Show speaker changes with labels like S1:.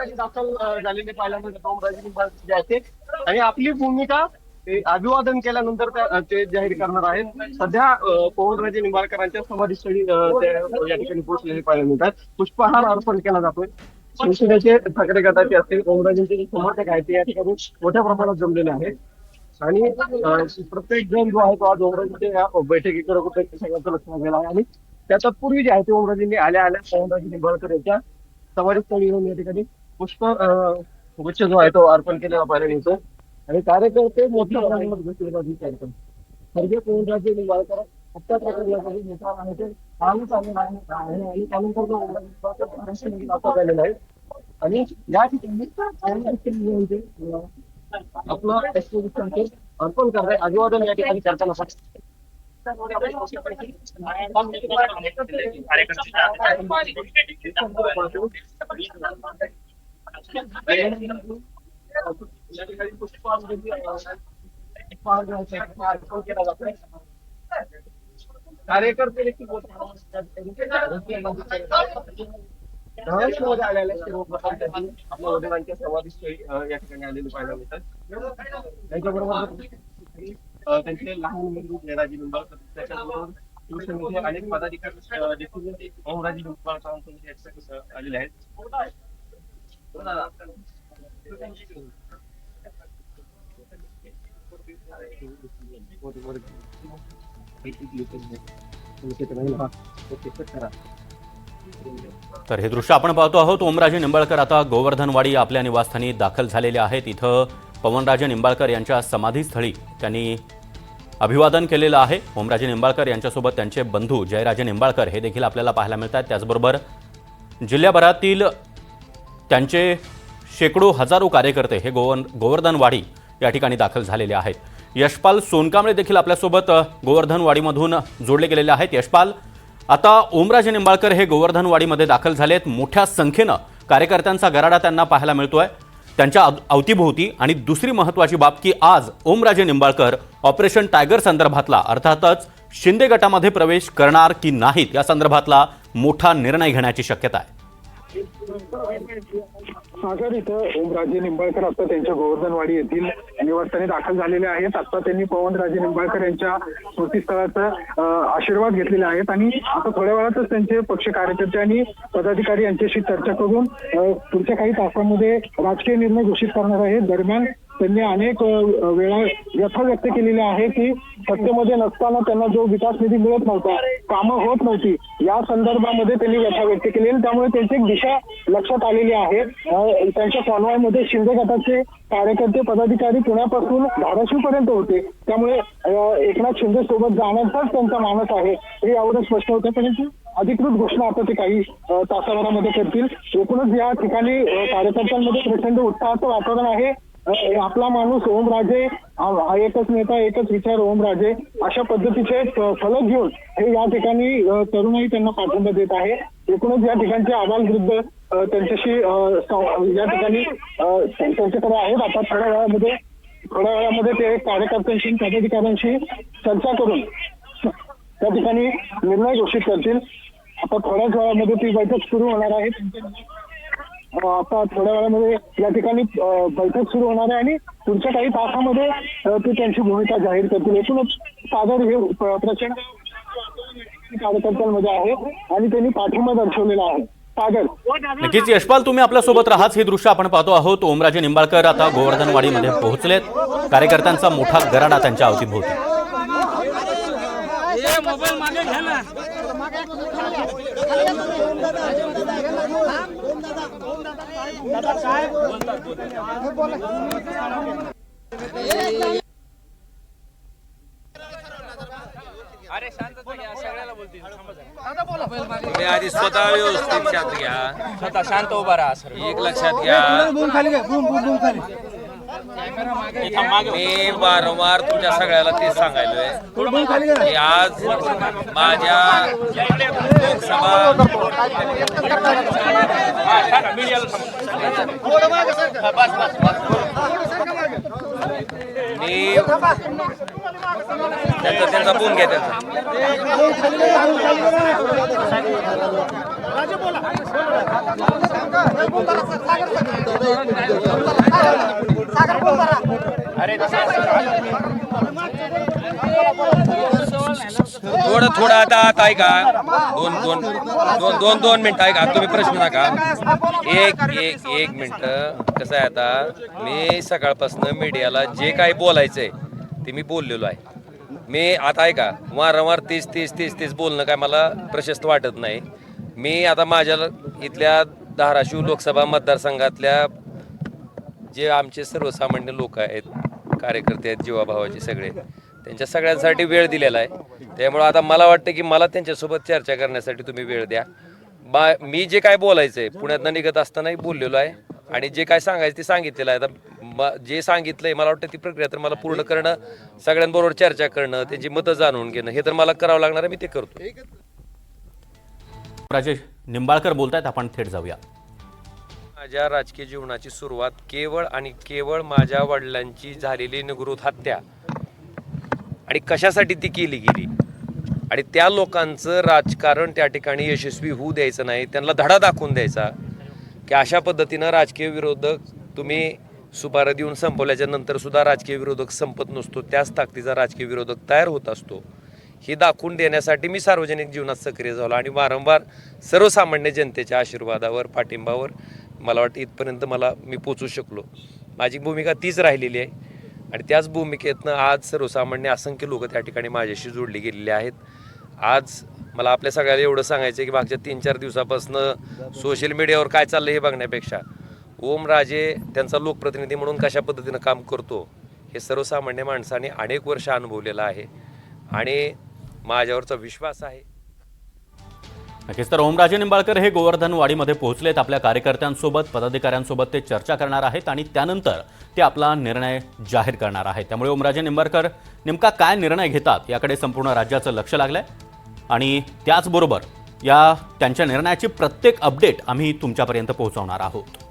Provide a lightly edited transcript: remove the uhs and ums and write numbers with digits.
S1: ठिकाणी दाखल झालेले पाहिल्यानंतर ओमराजे निंबाळकर जे आहेत ते आणि आपली भूमिका ते अभिवादन केल्यानंतर ते जाहीर करणार आहेत. सध्या पवनराजे निंबाळकरांच्या समाधीस्थळी ते या ठिकाणी पोहोचलेले पाहायला मिळतात. पुष्पहार अर्पण केला जातोय. शिवसेनेचे ठाकरे गटाचे असतील ओमराजेंचे जे समर्थक आहेत ते या ठिकाणी मोठ्या प्रमाणात जमलेले आहेत. आणि प्रत्येक जण जो आहे तो आज ओमराजेंच्या या बैठकीकडे कुठे सगळ्यांचं लक्ष गेला आहे. आणि त्या तत्पूर्वी जे आहे ते ओमराजेंनी आल्या आल्या पवनराजे निंबाळकर यांच्या समाधीस्थळी येऊन या ठिकाणी पुष्प गुच्छ जो आहे तो अर्पण केलेला पाहायला मिळतो. आणि कार्यकर्ते मोठ्या प्रमाणात घोषणाबाजी करतात. स्वर्गीय पवनराजे निंबाळकर हत्या प्रकरणासाठी मोठा आहे ते चालूच आलेला आहे आणि त्यानंतर जो ओमराजे निंबाळकर दाखल झालेला आहे. आणि या ठिकाणी आपलं अर्पण करताय अभिवादन या ठिकाणी करताना या ठिकाणी पुष्पहार केला जातोय. कार्यकर्ते देखील मध्ये आलेल्या सर्वप्रथम आपल्या वडिलांच्या समाधीस्थळी या ठिकाणी आलेले पाहायला मिळतात. त्यांच्याबरोबर त्यांचे लहान मुलगी जयराजे निंबाळकर त्याच्याबरोबर शिवसेनेचे अनेक पदाधिकारी देखील ओमराजे निंबाळकरांसोबत आलेले आहेत.
S2: तर हे दृश्य आपण पाहतो आहोत. ओमराजे निंबाळकर आता गोवर्धनवाडी आपल्या निवासस्थानी दाखल झालेले आहेत. इथं पवनराजे निंबाळकर यांच्या समाधीस्थळी त्यांनी अभिवादन केलेलं आहे. ओमराजे निंबाळकर यांच्यासोबत त्यांचे बंधू जयराजे निंबाळकर हे देखील आपल्याला पाहायला मिळतात. त्याचबरोबर जिल्ह्याभरातील त्यांचे शेकडो हजारो कार्यकर्ते हे गोवर्धनवाडी या ठिकाणी दाखल झालेले आहेत. यशपाल सोनकांबळे देखील आपल्यासोबत गोवर्धनवाडीमधून जोडले गेलेले आहेत. यशपाल, आता ओमराजे निंबाळकर हे गोवर्धनवाडीमध्ये दाखल झालेत. मोठ्या संख्येनं कार्यकर्त्यांचा गराडा त्यांना पाहायला मिळतोय त्यांच्या अवतीभोवती. आणि दुसरी महत्त्वाची बाब की आज ओमराजे निंबाळकर ऑपरेशन टायगर संदर्भातला अर्थातच शिंदे गटामध्ये प्रवेश करणार की नाहीत या संदर्भातला मोठा निर्णय घेण्याची शक्यता आहे.
S3: सागर इथं ओमराजे निंबाळकर आता त्यांच्या गोवर्धनवाडी येथील निवासस्थानी दाखल झालेले आहेत. आता त्यांनी पवनराजे निंबाळकर यांच्या स्मृतीस्थळाचा आशीर्वाद घेतलेले आहेत आणि आता थोड्या वेळातच त्यांचे पक्ष कार्यकर्ते आणि पदाधिकारी यांच्याशी चर्चा करून पुढच्या काही तासांमध्ये राजकीय निर्णय घोषित करणार आहेत. दरम्यान त्यांनी अनेक वेळा व्यथा व्यक्त केलेली आहे की सत्तेमध्ये नसताना त्यांना जो विकास निधी मिळत नव्हता, कामं होत नव्हती, या संदर्भामध्ये त्यांनी व्यथा व्यक्त केली. त्यामुळे त्यांची एक दिशा लक्षात आलेली आहे. त्यांच्या कॉन्वॉयमध्ये शिंदे गटाचे कार्यकर्ते पदाधिकारी पुण्यापासून धाराशिवपर्यंत होते. त्यामुळे एकनाथ शिंदे सोबत जाण्याचाच त्यांचा मानस आहे हे एवढं स्पष्ट होतं. परंतु अधिकृत घोषणा आता ते काही तासाभरामध्ये करतील. एकूणच या ठिकाणी कार्यकर्त्यांमध्ये प्रचंड उत्साहाचं वातावरण आहे. आपला माणूस ओमराजे, एकच नेता एकच विचार ओमराजे, अशा पद्धतीचे फलक घेऊन हे या ठिकाणी तरुणाई त्यांना पाठिंबा देत आहे. एकूणच या ठिकाणचे आबालवृद्ध त्यांच्याशी या ठिकाणी त्यांच्याकडे आहेत. आता थोड्या वेळामध्ये ते कार्यकर्त्यांशी पदाधिकाऱ्यांशी चर्चा करून त्या ठिकाणी निर्णय घोषित करतील. आता थोड्याच वेळामध्ये ती बैठक सुरू होणार आहे. आता थोड्या वेळामध्ये या ठिकाणी बैठक सुरू होणार आहे आणि पुढच्या काही तासामध्ये ते त्यांची भूमिका जाहीर करतील. एकूणच सागर हे प्रचंड कार्यकर्त्यांमध्ये आहे आणि त्यांनी पाठिंबा दर्शवलेला आहे. सागर,
S2: नक्कीच यशपाल, तुम्ही आपल्यासोबत राहाच. हे दृश्य आपण पाहतो आहोत. ओमराजे निंबाळकर आता गोवर्धनवाडीमध्ये पोहोचलेत. कार्यकर्त्यांचा मोठा गराडा त्यांच्या अवतीभोवती.
S4: अरे शांत सगळ्याला बोलतील. तुम्ही आधी स्वतः व्यवस्थित शांत घ्या. स्वतः शांत उभा राहा. सर एक लक्षात घ्या, मी वारंवार तुमच्या सगळ्याला तेच सांगायलोय की आज माझ्या लोकसभा मी त्यांचा बोल घ्या त्यांचा थोडं आता ऐका. दोन मिनिटं ऐका. तुम्ही प्रश्न नका. एक मिनिट. कसं आहे, आता मी सकाळपासून मीडियाला जे काही बोलायचंय ते मी बोललेलो आहे. मी आता ऐका, वारंवार तीस बोलणं काय मला प्रशस्त वाटत नाही. मी आता माझ्या इथल्या धाराशिव लोकसभा मतदारसंघातल्या जे आमचे सर्वसामान्य लोक आहेत, कार्यकर्ते आहेत, जीवाभावाचे सगळे, त्यांच्या सगळ्यांसाठी वेळ दिलेला आहे. त्यामुळं आता मला वाटतं की मला त्यांच्यासोबत चर्चा करण्यासाठी तुम्ही वेळ द्या. मी जे काय बोलायचंय पुण्यातनं निघत असतानाही बोललेलो आहे आणि जे काय सांगायचं ते सांगितलेलं आहे. आता जे सांगितलंय मला वाटतं ती प्रक्रिया तर मला पूर्ण करणं, सगळ्यांबरोबर चर्चा करणं, त्यांची मतं जाणून घेणं हे तर मला करावं लागणार आहे. मी ते करतो.
S2: राजेश निंबाळकर बोलतायत, आपण थेट जाऊया.
S4: माझ्या राजकीय जीवनाची सुरुवात केवळ आणि केवळ माझ्या वडिलांची झालेली निगृहीत हत्या आणि कशासाठी ती केली गेली आणि त्या लोकांचं राजकारण त्या ठिकाणी यशस्वी होऊ द्यायचं नाही, त्यांना धडा दाखवून द्यायचा की अशा पद्धतीनं राजकीय विरोधक तुम्ही सुपारी देऊन संपवल्याच्या नंतर सुद्धा राजकीय विरोधक संपत नसतो, त्याच ताकदीचा राजकीय विरोधक तयार होत असतो हे दाखवून देण्यासाठी मी सार्वजनिक जीवनात सक्रिय झालो आणि वारंवार सर्वसामान्य जनतेच्या आशीर्वादावर, पाठिंबावर मला वाटतं इथपर्यंत मी पोचू शकलो. माझी भूमिका तीच राहिलेली आहे आणि त्याच भूमिकेतनं आज सर्वसामान्य असंख्य लोक त्या ठिकाणी माझ्याशी जोडली गेलेली आहेत. आज मला आपल्या सगळ्याला एवढं सांगायचं आहे की मागच्या 3-4 दिवसापासून सोशल मीडियावर काय चाललं हे बघण्यापेक्षा ओमराजे त्यांचा लोकप्रतिनिधी म्हणून कशा पद्धतीनं काम करतो हे सर्वसामान्य माणसाने अनेक वर्ष अनुभवलेलं आहे आणि माझ्यावरचा विश्वास आहे.
S2: नक्कीच. तर ओमराजे निंबाळकर हे गोवर्धनवाडीमध्ये पोहोचलेत. आपल्या कार्यकर्त्यांसोबत, पदाधिकाऱ्यांसोबत ते चर्चा करणार आहेत आणि त्यानंतर ते आपला निर्णय जाहीर करणार आहेत. त्यामुळे ओमराजे निंबाळकर नेमका काय निर्णय घेतात याकडे संपूर्ण राज्याचं लक्ष लागलंय आणि त्याचबरोबर त्यांच्या निर्णयाची प्रत्येक अपडेट आम्ही तुमच्यापर्यंत पोहोचवणार आहोत.